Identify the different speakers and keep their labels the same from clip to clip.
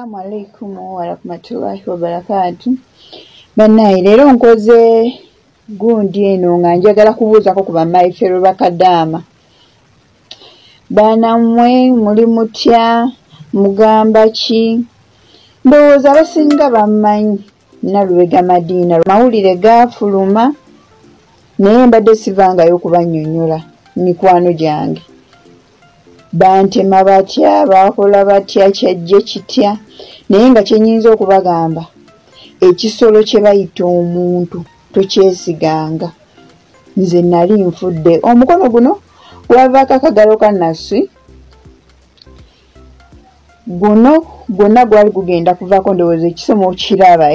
Speaker 1: Assalamu alaikum wa rahmatullahi wa barakatuh. Bannaye leero nkoze gundi eno nga njagala kubuuzako ku bammayifero ba Kadaama. Banammwe muli mutya, mugamba ki? Ndowooza abasinga bammanyi Nalubega Madiina. Mawulire gaafuluma naye mbadde sivangayo kubannyonnyola mikwano gyange. Bantema batya, bakola batya, kyajje kitya, naye nga kyenyinza okubagamba ekisolo kye bayita omuntu tokyesiganga. Nze nali nfudde omukono guno gwavaako akagalo ka nassi, guno gwonna gwali gugenda kuvaako ndowooza ekisomo kiraba.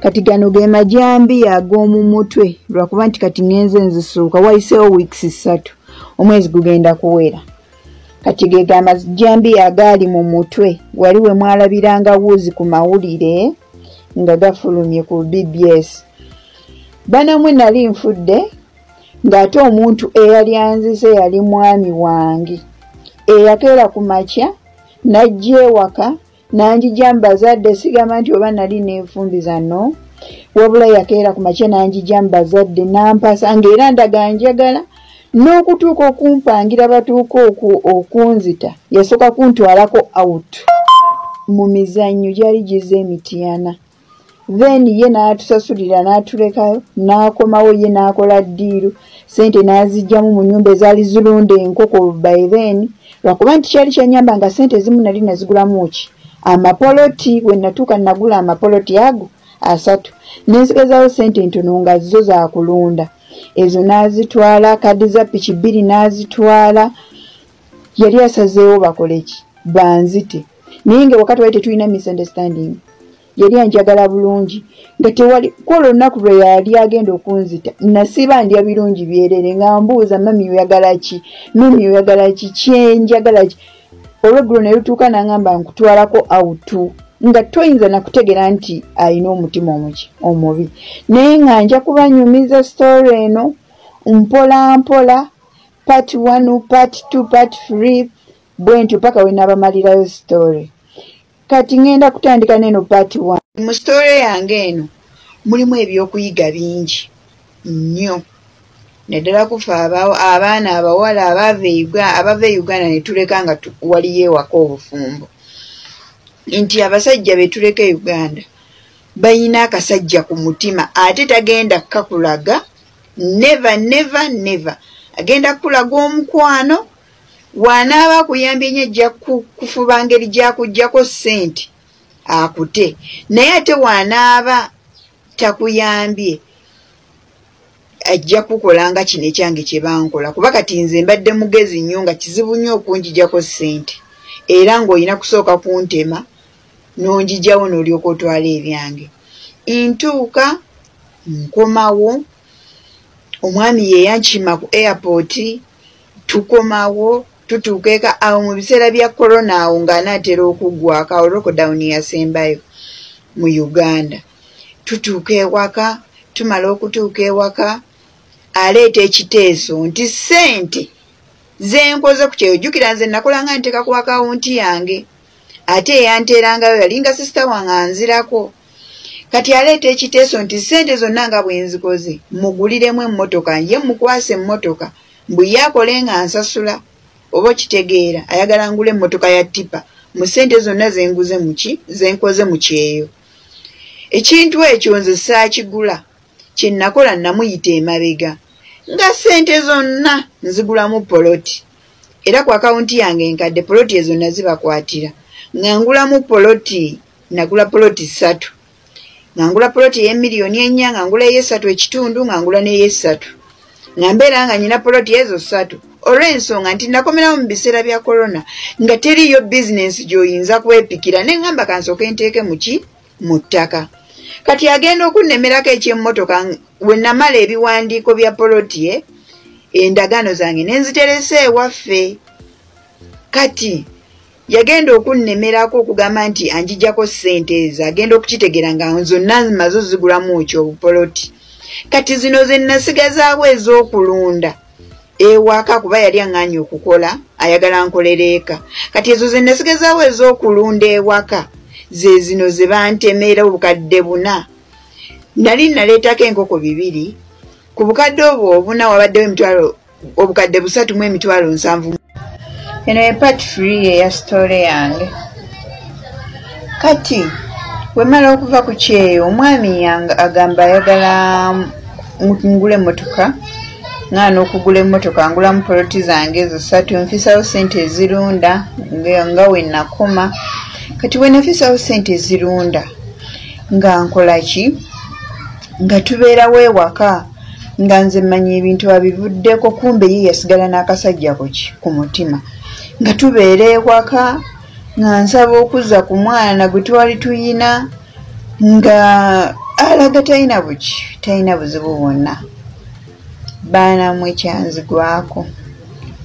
Speaker 1: Kati gano ge majambiya ag'omu mutwe lwakuba nti kati ngenze nzisuuka wayiseewo wiikisi 3 omwezi gugenda kuwera. Kati ge amajambiya agaali mu mutwe wali we mwalabiranga wuuzi ku mawulire nga gafulumye ku BBS. Banamwe nali nfudde ng'ate omuntu eyali anzize yali mwami wange eyakeera ku makya najja ewaka nanjija mbazadde, sigamba nti oba nali neefumbiza no, wabula yakeera ku makya nanjija mbazadde nampasa ng'era ndaga njagala n'okutuuka okumpangira batuuka okunzita yasooka kuntwalako out mu mizannyo gyali gize emityana. Then ye n'atusasulira n'atulekayo n'akomawo ye n'akola ddiiru, sente n'azigyamu mu nnyumba ezaali zirunda enkoko by then lwakuba nti kyali kyanyamba nga sente zimu nali nazigulamu ki amapoloti. We natuuka nagula amapoloti ago 3 nensigazaawo sente ntono nga zo za kulunda. Ezo n'azitwala, kadi za piki 2 n'azitwala. Yali asazeewo bakole ki banzite, naye nga wakati wali tetulina misunderstanding. Yali anjagala bulungi nga tewali kwolwo olunaku lwe yali agenda okunzita nasiba ndya birungi byerere nga mbuuza mami oyagala ki, mami oyagala ki, kyenjagala ki. Olweggulo ne lutuuka n'angamba nkutwalako awutu nga toyinza nakutegera nti alina omutima omubi. Naye nga nja kubanyumiza story eno mpola mpola, part 1, part 2, part 3 bwentyo paka we nabamalirayo story. Kati ngenda kutandika neno part 1. Mu story yange eno mulimu ebyokuyiga bingi nnyo, naddala kufa abaana abawala abava e Uganda ne tuleka nga waliyo ewaka obufumbo. Nti abasajja be tuleka e Uganda bayina akasajja ku mutima ate tagenda kakulaga, never agenda kulaga omukwano. Wanaaba kuyambye nnyo ajja kufuba ngeri gyakuggyako ssente akute, naye ate wanaaba takuyambye ajja kukolanga kino ekyange kye bankola, kuba kati nze mbadde mugezi nnyo nga kizibu nnyo okunjijjako ssente, era ng'olina kusooka kuntema n'onjijjawo n'olyoka otwala ebyange. Ntuuka nkomawo, omwami ye yankima ku airport, tukomawo tutuuka eka awo mu biseera bya corona awo ng'anaatera okuggwako awo lockdown yasembayo mu Uganda. Tutuuka ewaka, tumala okutuuka ewaka aleeta ekiteeso nti ssente zenkoze ku kyeyo. Jjukira nze nakola nga nteeka ku akawunti yange ate eyanteerangayo yalinga sisita wange anzirako. Kati aleeta ekiteeso nti ssente zonna nga bwe nzikoze muguliremu emmotoka, ye mukwase emmotoka mbu yakole nga nsasula. Oba kitegeera ayagala ngula emmotoka ya tipa mu ssente zonna zenguze zenkoze mu kyeyo. Ekintu ekyo nze saakigula, kye nakola namuyita emabega nga ssente zonna nzigulamu poloti, era ku akawunti yange enkadde poloti ezo nazibakwatira nga ngulamu poloti. Nagula poloti 3, nga ngula poloti y'emiliyoni 4, nga ngula ey'3.5, nga ngula n'ey'3, nga mbeera nga nyina poloti ezo 3 olw'ensonga nti nakomerawo mu biseera bya corona nga teriyo bizinensi gy'oyinza kwepikira, ne ngamba kansooke nteeke mu ttaka. Kati agenda okunnemerako eky'emmotoka we namala ebiwandiiko bya poloti endagaano zange nenziteresa ewaffe. Kati yagenda okunnemerako okugamba nti anjijjako ssente ezo, agenda okukitegera nga zonna mazo zigulamu ekyo obupoloti. Kati zino ze nasigazaawo ez'okulunda ewaka kuba yali aŋŋaanye okukola ayagala nkolera eka. Kati ezo ze nasigazaawo ez'okulunda ewaka ze zino ze bantemeera obukadde 4 nali naleetako enkoko 2 ku bukadde obwo 4 wabaddewo emitwalo obukadde 3 mu emitwalo 7. Eno ye part 3 eya story yange. Kati wemala okuva ku kyeyo omwami agamba ayagala ngule emmotoka ngana okugula emmotoka ngulamu poloti zange ezo 3 nfisawo sente ezirunda nga wenakoma. Kati wenafisawo sente ezirunda nga nkolaki nga tubeerawo ewaka nga nze mmanyi ebintu abivuddeko kumbe ye yasigala n'akasajja ku mutima nga tubeera ewaka nga nsaba okuzza ku mwana gwe twali tuyina nga alaga talina buzibu bwonna. Baanamu ekyanzigwako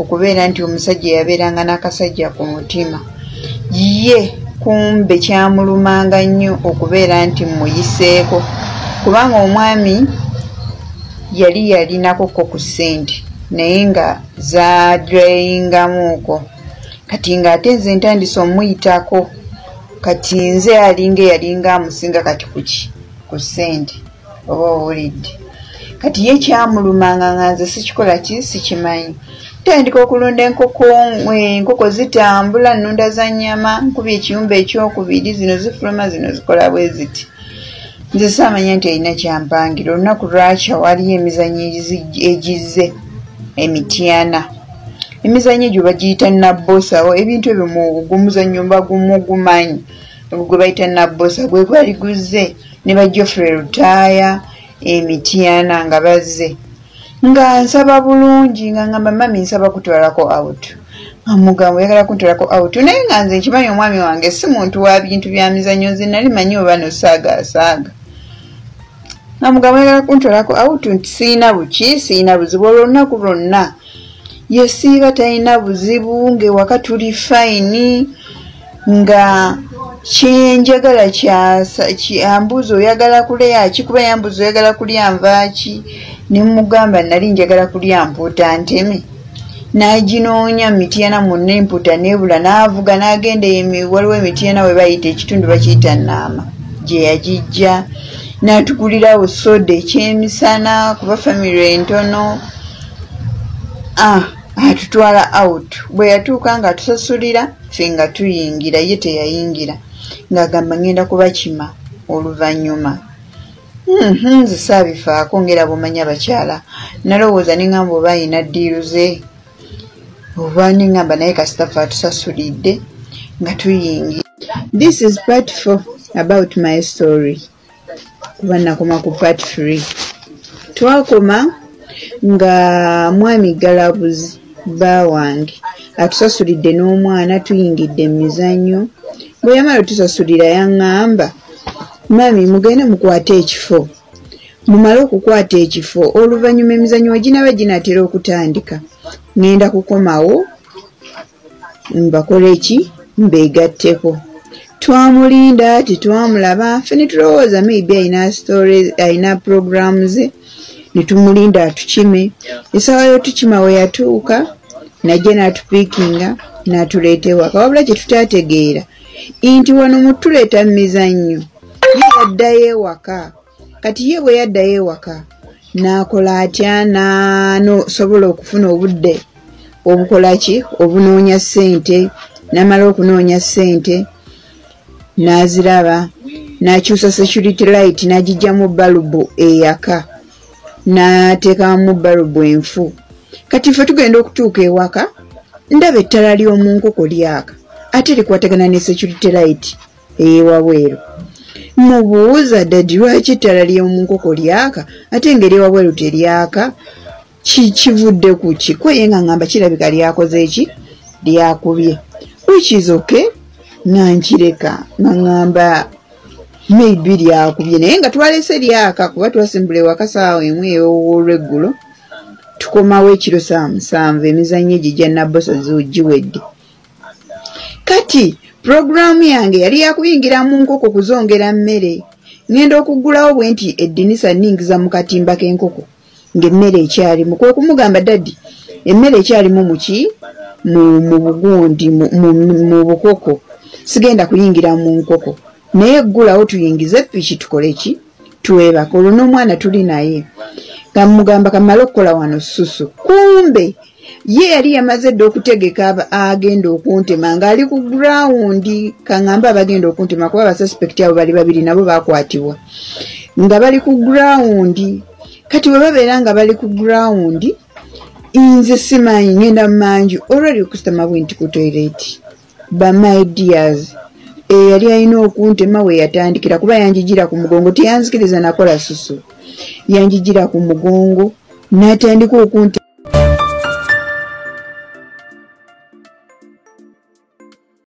Speaker 1: okubeera nti omusajja yabeeranga n'akasajja ku mutima ye kumbe kyamulumanga nnyo okubeera nti muyiseeko kubanga omwami yali yalinako ku ssente naye nga zadrayingamuuko. Kati ng'ate nze ntandise omuyitako kati nze yalinga amusinga kati ku ssente oba owulidde. Kati ye kyamulumanga nga nze sikimanyi. Tandika okulunda enkoko zitambula nnunda za nnyama nkubye ekiyumba ekyokubiri zino zifuluma zino zikola bwe ziti. Nze saamanya nti alina kyampangira olunaku lwakya waliyo emizannyo egizze emityana. Emizannyo egyo bagiyita nabbosawo ebintu ebyo mugumuzannyo bagumugumanyi gwe bayita nabbosa gwe gwali guzze ne bajjofre lutaaya emityana nga bazze nga nsaba bulungi nga ngamba mami nsaba kutwalako out amugambo yagala kuntwalako out naye nga nze nkimanyi omwami wange si muntu wa bintu bya mizannyo nze nali manyi oba nosaaga amugambo yagala kuntwalako out nti siina buzibu olunaku lwonna yesiiba talina buzibu ng'ewaka tuli fayini nga kyenjagala kyambuzi oyagala kulya ki kuba yambuzi oyagala kulya nvaaki ne mugamba nali njagala kulya mpuuta nteme n'aginoonya mityana munne empuuta nebula n'avuga n'agenda waliwo emityana we bayita ekitundu bakiyita Naama gye yagijja n'atugulirawo soda ekyemisana kuba famire entono atutwala out. Bwe yatuuka nga tusasulira ffe nga tuyingira ye teyayingira ng'agamba ngenda kubakima oluvannyuma. Nze saabifaako ngera bw'omanya bakyala nalowooza neŋŋamba oba ayina ddiiru ze oba neŋŋamba naye kasitafa atusasulidde nga tuyingira. This is part 4 about my story kuba nakoma ku part 3. Twakoma nga mwami galabuzi bba wange atusasulidde n'omwana tuyingidde mu mizannyo. Bwe yamala otusasulira yaŋŋamba mami mugende mukwate ekifo mumale okukwata ekifo oluvannyuma emizannyo ginaba ginaatera okutandika ngenda kukomawo mbakole ki mbeegatteko. Twamulinda tetwamulaba ffe ne tulowooza maybe alina programu ze ne tumulinda atukime. Essaawa y'otukima we yatuuka najja n'atupiikinga n'atuleeta ewaka wabula kye tutaategeera nti wano mutuleeta mu mizannyo ye yaddayo ewaka. Kati ye bwe yaddayo ewaka n'akola atya n'asobola okufuna obudde obukola ki obunoonya ssente. N'amala okunoonya ssente n'aziraba n'akyusa security light n'agijjamu balubu eyaka n'ateekamu balubu enfu. Kati ffe tugenda okutuuka ewaka ndaba ettala ly'omu nkoko lyaka ate likwatagana ne security light ey'ewabweru. Mubuuza ddadi lwaki ettala ly'omu nkoko lyaka ate engeri ewabweru teryaka kivudde ku ki? Kwe ye nga ŋŋamba kirabika lyakoze eki lyakubye which is okay nankireka nga ŋŋamba maybe lyakubye naye nga twalese lyaka kuba twasimbula ewaka saawa emu ey'olweggulo tukomawo ekiro 7 emizannyo egyo gya nabbosa giwedde. Kati programu yange yali yakuyingira mu nkoko kuzongera mmere. Ngenda okugulawo bwe nti eddinisa nningiza mu katimba k'enkoko ng'emmere ekyalimu. Kwe kumugamba dadi emmere ekyalimu muki mu bugundi mu bukoko sigenda kuyingira mu nkoko naye ggulawo tuyingize piki tukole ki tuwebaka olwo n'omwana tuli naye kamugamba kamala okukola wano susu kumbe ye yali yamaze dde okutegeka agenda okuntema ng'ali ku gurawundi kaŋŋamba abagenda okuntema kuba abasuspekti abo bali babiri nabo baakwatibwa nga bali ku gurawundi kati bwe babeera nga bali ku gurawundi nze simanyi ngenda mu manju olwali okusitama bwenti ku toileti bamaideas yali alina okuntema we yatandikira kuba yanjigira ku mugongo teyanzikiriza nakola susu yanjigira ku mugongo n'atandika okuntema